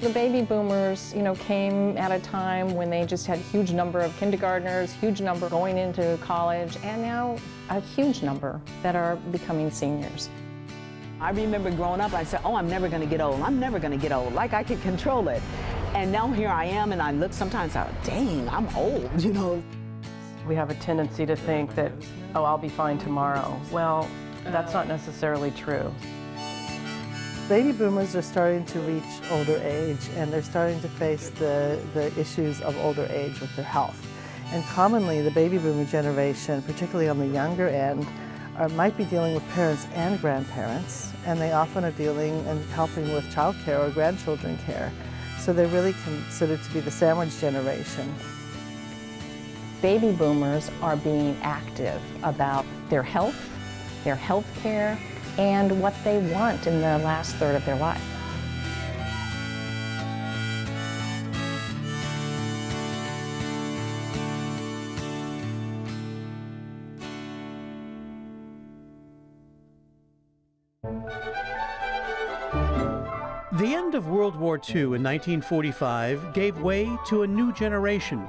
The baby boomers, came at a time when they just had a huge number of kindergartners, huge number going into college, and now a huge number that are becoming seniors. I remember growing up, I said, oh, I'm never gonna get old. I'm never gonna get old, like I could control it. And now here I am, and I look sometimes out, dang, I'm old, We have a tendency to think that, oh, I'll be fine tomorrow. Well, that's not necessarily true. Baby boomers are starting to reach older age, and they're starting to face the issues of older age with their health. And commonly, the baby boomer generation, particularly on the younger end, might be dealing with parents and grandparents, and they often are dealing and helping with child care or grandchildren care. So they're really considered to be the sandwich generation. Baby boomers are being active about their health care, and what they want in the last third of their life. The end of World War II in 1945 gave way to a new generation.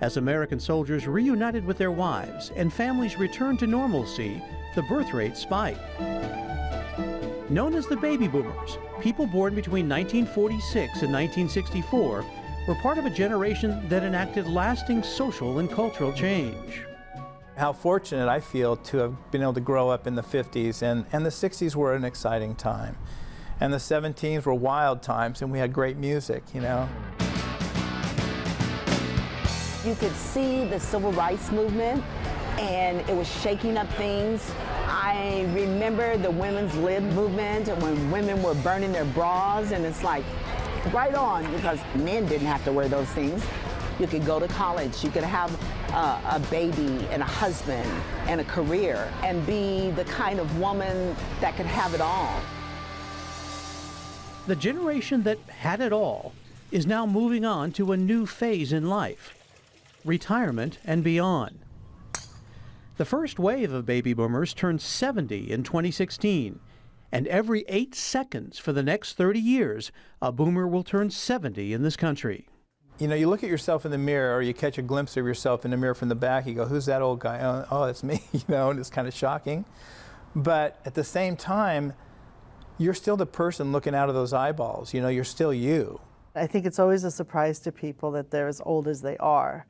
As American soldiers reunited with their wives and families returned to normalcy, the birth rate spiked. Known as the baby boomers, people born between 1946 and 1964 were part of a generation that enacted lasting social and cultural change. How fortunate I feel to have been able to grow up in the 50s, and the 60s were an exciting time. And the 70s were wild times, and we had great music, You could see the civil rights movement, and it was shaking up things. I remember the women's lib movement when women were burning their bras, and it's like, right on, because men didn't have to wear those things. You could go to college, you could have a baby and a husband and a career and be the kind of woman that could have it all. The generation that had it all is now moving on to a new phase in life, retirement and beyond. The first wave of baby boomers turned 70 in 2016, and every 8 seconds for the next 30 years, a boomer will turn 70 in this country. You look at yourself in the mirror, or you catch a glimpse of yourself in the mirror from the back, you go, who's that old guy? Oh, it's me, and it's kind of shocking. But at the same time, you're still the person looking out of those eyeballs, you're still you. I think it's always a surprise to people that they're as old as they are.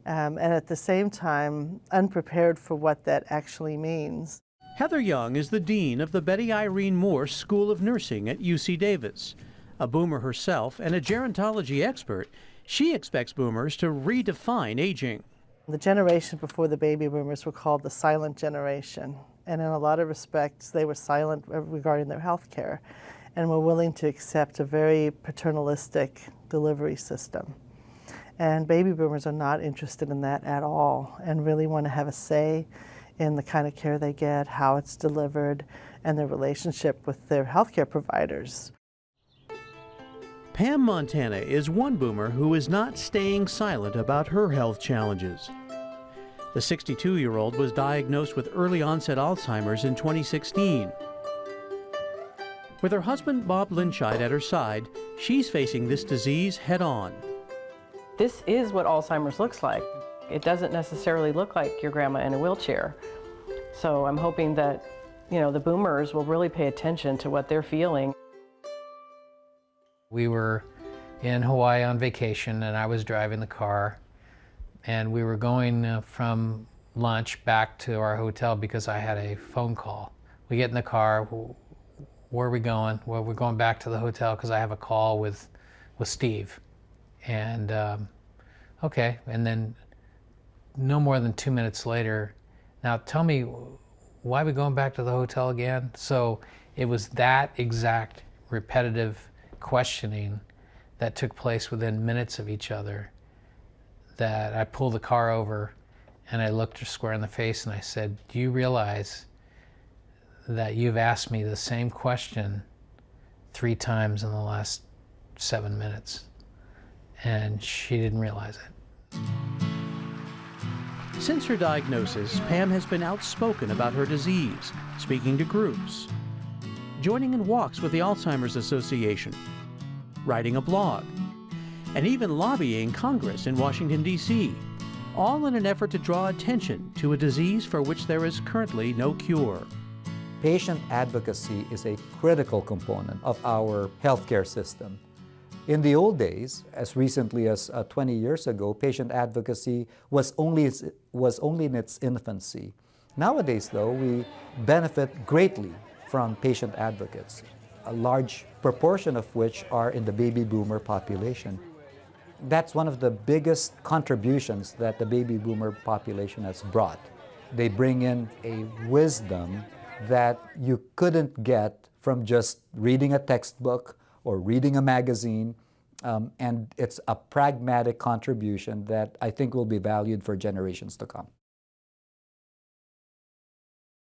And at the same time, unprepared for what that actually means. Heather Young is the dean of the Betty Irene Morse School of Nursing at UC Davis. A boomer herself and a gerontology expert, she expects boomers to redefine aging. The generation before the baby boomers were called the silent generation. And in a lot of respects, they were silent regarding their health care and were willing to accept a very paternalistic delivery system. And baby boomers are not interested in that at all and really want to have a say in the kind of care they get, how it's delivered, and their relationship with their healthcare providers. Pam Montana is one boomer who is not staying silent about her health challenges. The 62-year-old was diagnosed with early onset Alzheimer's in 2016. With her husband, Bob Linscheid, at her side, she's facing this disease head-on. This is what Alzheimer's looks like. It doesn't necessarily look like your grandma in a wheelchair. So I'm hoping that, the boomers will really pay attention to what they're feeling. We were in Hawaii on vacation, and I was driving the car, and we were going from lunch back to our hotel because I had a phone call. We get in the car. Where are we going? Well, we're going back to the hotel because I have a call with Steve. And okay, and then no more than 2 minutes later, now tell me, why are we going back to the hotel again? So it was that exact repetitive questioning that took place within minutes of each other that I pulled the car over and I looked her square in the face and I said, do you realize that you've asked me the same question 3 times in the last 7 minutes? And she didn't realize it. Since her diagnosis, Pam has been outspoken about her disease, speaking to groups, joining in walks with the Alzheimer's Association, writing a blog, and even lobbying Congress in Washington, D.C., all in an effort to draw attention to a disease for which there is currently no cure. Patient advocacy is a critical component of our healthcare system. In the old days, as recently as 20 years ago, patient advocacy was only in its infancy. Nowadays, though, we benefit greatly from patient advocates, a large proportion of which are in the baby boomer population. That's one of the biggest contributions that the baby boomer population has brought. They bring in a wisdom that you couldn't get from just reading a textbook or reading a magazine, and it's a pragmatic contribution that I think will be valued for generations to come.